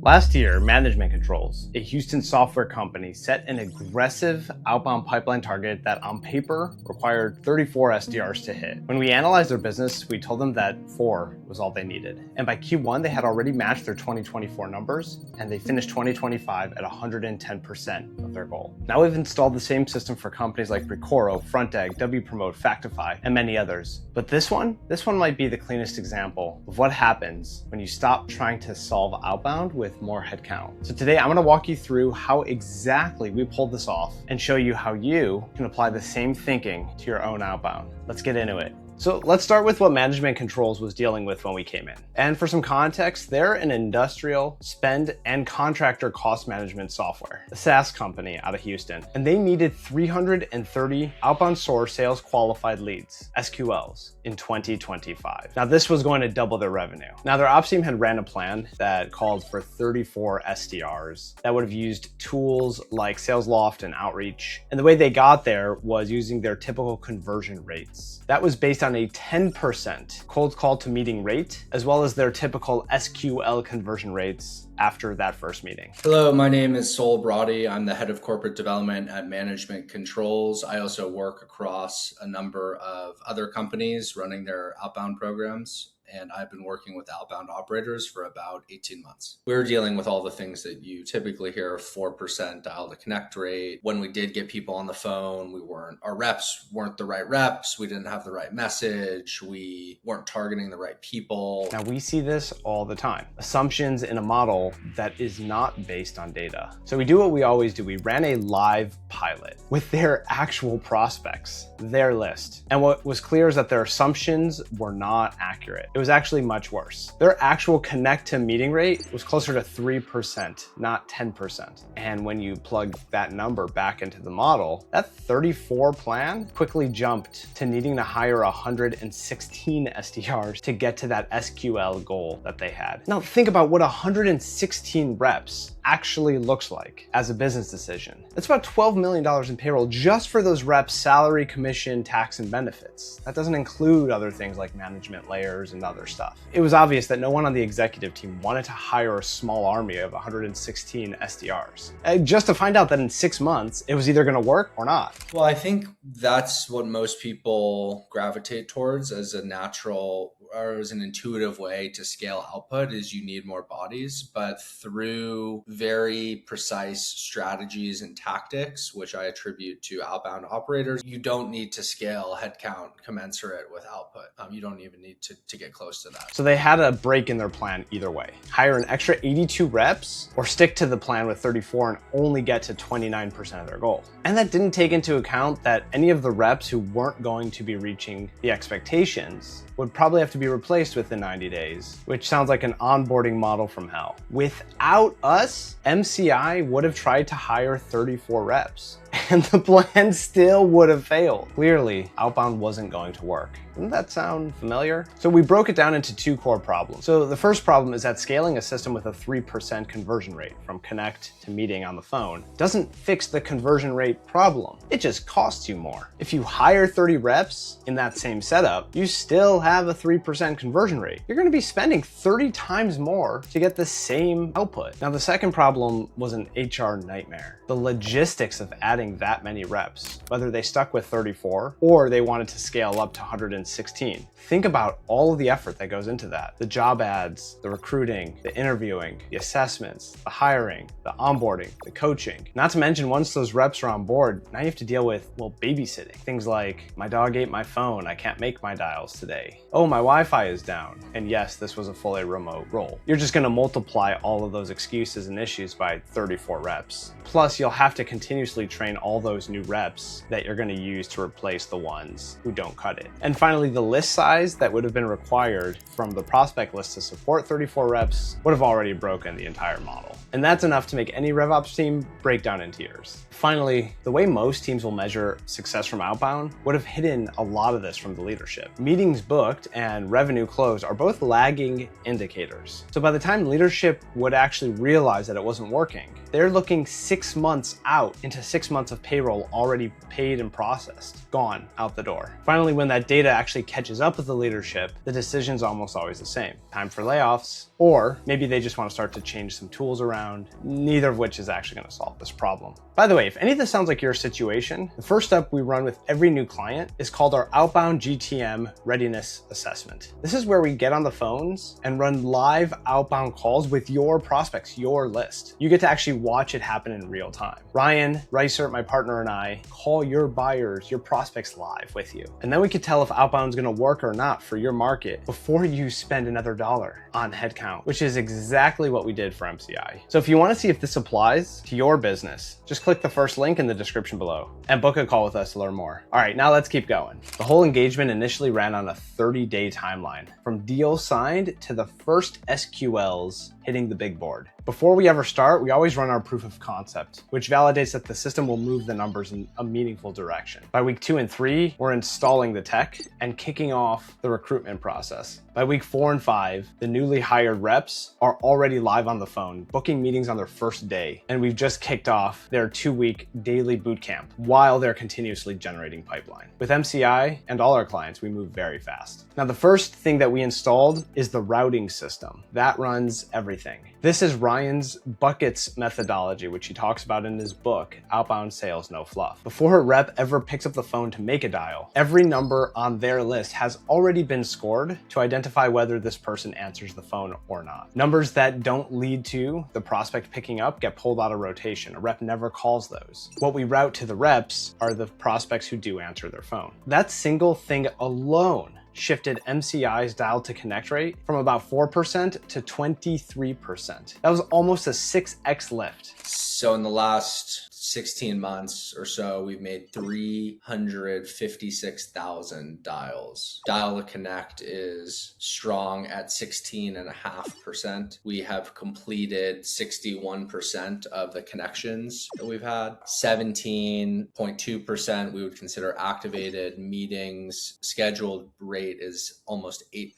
Last year, Management Controls, a Houston software company, set an aggressive outbound pipeline target that on paper required 34 SDRs to hit. When we analyzed their business, we told them that 4 was all they needed. And by Q1, they had already matched their 2024 numbers, and they finished 2025 at 110% of their goal. Now we've installed the same system for companies like Recoro, Fronteg, WPromote, Factify, and many others. But this one might be the cleanest example of what happens when you stop trying to solve outbound with more headcount. So today I'm going to walk you through how exactly we pulled this off and show you how you can apply the same thinking to your own outbound. Let's get into it. So let's start with what Management Controls was dealing with when we came in. And for some context, they're an industrial spend and contractor cost management software, a SaaS company out of Houston. And they needed 330 outbound source sales qualified leads, SQLs, in 2025. Now this was going to double their revenue. Now their ops team had ran a plan that called for 34 SDRs that would have used tools like SalesLoft and Outreach. And the way they got there was using their typical conversion rates. That was based on a 10% cold call to meeting rate, as well as their typical SQL conversion rates after that first meeting. Hello, my name is Sol Brody. I'm the head of corporate development at Management Controls. I also work across a number of other companies running their outbound programs, and I've been working with outbound operators for about 18 months. We're dealing with all the things that you typically hear, 4% dial to connect rate. When we did get people on the phone, our reps weren't the right reps. We didn't have the right message. We weren't targeting the right people. Now we see this all the time. Assumptions in a model that is not based on data. So we do what we always do. We ran a live pilot with their actual prospects, their list. And what was clear is that their assumptions were not accurate. It was actually much worse. Their actual connect to meeting rate was closer to 3%, not 10%. And when you plug that number back into the model, that 34 plan quickly jumped to needing to hire 116 SDRs to get to that SQL goal that they had. Now think about what 116 reps actually looks like as a business decision. That's about $12 million in payroll just for those reps' salary, commission, tax, and benefits. That doesn't include other things like management layers and other stuff. It was obvious that no one on the executive team wanted to hire a small army of 116 SDRs. Just to find out that in 6 months, it was either gonna work or not. Well, I think that's what most people gravitate towards as a natural or as an intuitive way to scale output is you need more bodies, but through very precise strategies and tactics, which I attribute to outbound operators, you don't need to scale headcount commensurate with output. You don't even need to get close to that. So they had a break in their plan either way. Hire an extra 82 reps or stick to the plan with 34 and only get to 29% of their goal. And that didn't take into account that any of the reps who weren't going to be reaching the expectations would probably have to be replaced within 90 days, which sounds like an onboarding model from hell. Without us, MCI would have tried to hire 34 reps and the plan still would have failed. Clearly, outbound wasn't going to work. Doesn't that sound familiar? So we broke it down into 2 core problems. So the first problem is that scaling a system with a 3% conversion rate from connect to meeting on the phone doesn't fix the conversion rate problem. It just costs you more. If you hire 30 reps in that same setup, you still have a 3% conversion rate. You're gonna be spending 30 times more to get the same output. Now the second problem was an HR nightmare. The logistics of adding that many reps, whether they stuck with 34 or they wanted to scale up to 116. Think about all of the effort that goes into that. The job ads, the recruiting, the interviewing, the assessments, the hiring, the onboarding, the coaching. Not to mention once those reps are on board, now you have to deal with, well, babysitting. Things like, my dog ate my phone, I can't make my dials today. Oh, my Wi-Fi is down. And yes, this was a fully remote role. You're just gonna multiply all of those excuses and issues by 34 reps. Plus, you'll have to continuously train all those new reps that you're gonna use to replace the ones who don't cut it. And finally, the list size that would have been required from the prospect list to support 34 reps would have already broken the entire model. And that's enough to make any RevOps team break down in tears. Finally, the way most teams will measure success from outbound would have hidden a lot of this from the leadership. Meetings booked and revenue closed are both lagging indicators. So by the time leadership would actually realize that it wasn't working, they're looking 6 months out into 6 months of of payroll already paid and processed, gone out the door. Finally, when that data actually catches up with the leadership, the decision's almost always the same. Time for layoffs, or maybe they just want to start to change some tools around, neither of which is actually going to solve this problem. By the way, if any of this sounds like your situation, the first step we run with every new client is called our outbound GTM readiness assessment. This is where we get on the phones and run live outbound calls with your prospects, your list. You get to actually watch it happen in real time. Ryan Reiser, my partner, and I call your buyers, your prospects live with you. And then we can tell if outbound is going to work or not for your market before you spend another dollar on headcount, which is exactly what we did for MCI. So if you want to see if this applies to your business, just click the first link in the description below and book a call with us to learn more. All right, now let's keep going. The whole engagement initially ran on a 30-day timeline from deal signed to the first SQLs hitting the big board. Before we ever start, we always run our proof of concept, which validates that the system will move the numbers in a meaningful direction. By week 2 and 3, we're installing the tech and kicking off the recruitment process. By week 4 and 5, the newly hired reps are already live on the phone, booking meetings on their first day, and we've just kicked off their 2-week daily boot camp while they're continuously generating pipeline. With MCI and all our clients, we move very fast. Now, the first thing that we installed is the routing system. That runs everything. This is Ryan's buckets methodology, which he talks about in his book, Outbound Sales No Fluff. Before a rep ever picks up the phone to make a dial, every number on their list has already been scored to identify whether this person answers the phone or not. Numbers that don't lead to the prospect picking up get pulled out of rotation. A rep never calls those. What we route to the reps are the prospects who do answer their phone. That single thing alone shifted MCI's dial to connect rate from about 4% to 23%. That was almost a 6x lift. So in the last 16 months or so, we've made 356,000 dials. Dial to connect is strong at 16.5%. We have completed 61% of the connections that we've had. 17.2% we would consider activated. Meetings scheduled rate is almost 8%.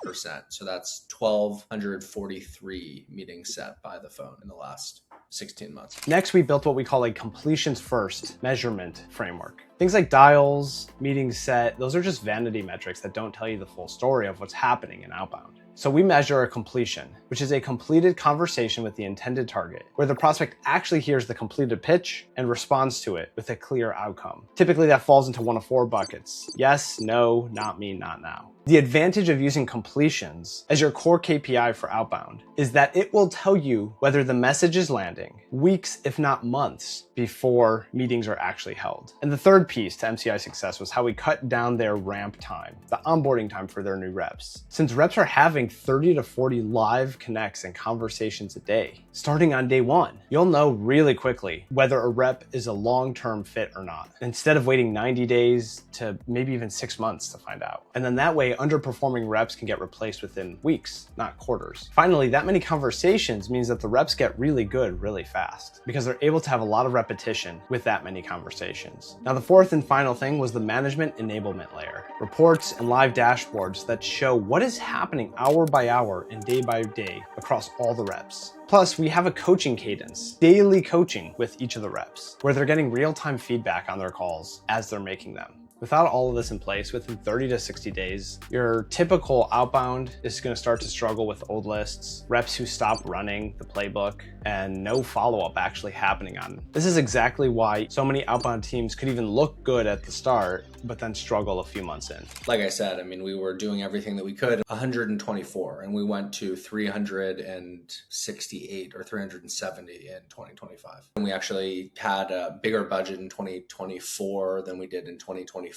So that's 1,243 meetings set by the phone in the last 16 months. Next, we built what we call a completions first measurement framework. Things like dials, meetings set, those are just vanity metrics that don't tell you the full story of what's happening in outbound. So we measure a completion, which is a completed conversation with the intended target, where the prospect actually hears the completed pitch and responds to it with a clear outcome. Typically that falls into one of 4 buckets: yes, no, not me, not now. The advantage of using completions as your core KPI for outbound is that it will tell you whether the message is landing weeks, if not months, before meetings are actually held. And the third piece to MCI success was how we cut down their ramp time, the onboarding time for their new reps. Since reps are having 30 to 40 live connects and conversations a day, starting on day 1, you'll know really quickly whether a rep is a long-term fit or not, instead of waiting 90 days to maybe even 6 months to find out. And then that way, underperforming reps can get replaced within weeks, not quarters. Finally, that many conversations means that the reps get really good really fast because they're able to have a lot of repetition with that many conversations. Now, the fourth and final thing was the management enablement layer. Reports and live dashboards that show what is happening hour by hour and day by day across all the reps. Plus, we have a coaching cadence, daily coaching with each of the reps, where they're getting real-time feedback on their calls as they're making them. Without all of this in place, within 30 to 60 days, your typical outbound is going to start to struggle with old lists, reps who stop running the playbook, and no follow-up actually happening on them. This is exactly why so many outbound teams could even look good at the start, but then struggle a few months in. Like I said, I mean, we were doing everything that we could, 124, and we went to 368 or 370 in 2025. And we actually had a bigger budget in 2024 than we did in 2025,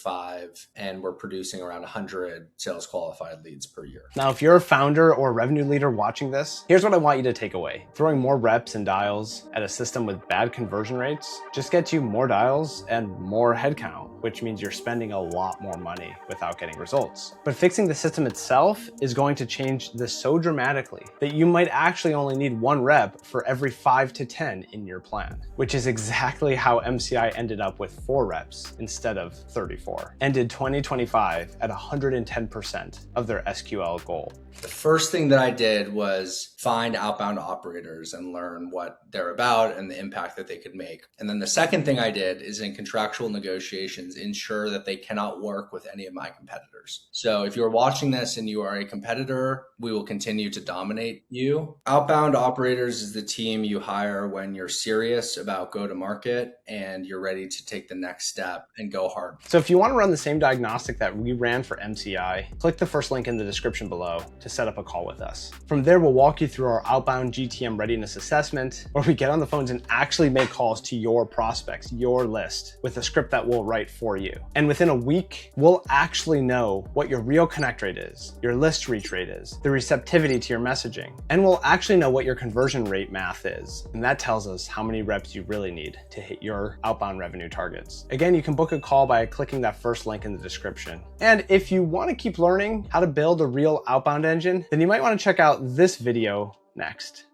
and we're producing around 100 sales qualified leads per year. Now, if you're a founder or a revenue leader watching this, here's what I want you to take away. Throwing more reps and dials at a system with bad conversion rates just gets you more dials and more headcount. which means you're spending a lot more money without getting results. But fixing the system itself is going to change this so dramatically that you might actually only need 1 rep for every 5 to 10 in your plan, which is exactly how MCI ended up with 4 reps instead of 34, ended 2025 at 110% of their SQL goal. The first thing that I did was find outbound operators and learn what they're about and the impact that they could make. And then the second thing I did is in contractual negotiations, ensure that they cannot work with any of my competitors. So if you're watching this and you are a competitor, we will continue to dominate you. Outbound operators is the team you hire when you're serious about go-to-market and you're ready to take the next step and go hard. So if you want to run the same diagnostic that we ran for MCI, click the first link in the description below to set up a call with us. From there, we'll walk you through our outbound GTM readiness assessment, where we get on the phones and actually make calls to your prospects, your list, with a script that we'll write for you. And within a week, we'll actually know what your real connect rate is, your list reach rate is, the receptivity to your messaging, and we'll actually know what your conversion rate math is. And that tells us how many reps you really need to hit your outbound revenue targets. Again, you can book a call by clicking that first link in the description. And if you want to keep learning how to build a real outbound engine, then you might want to check out this video next.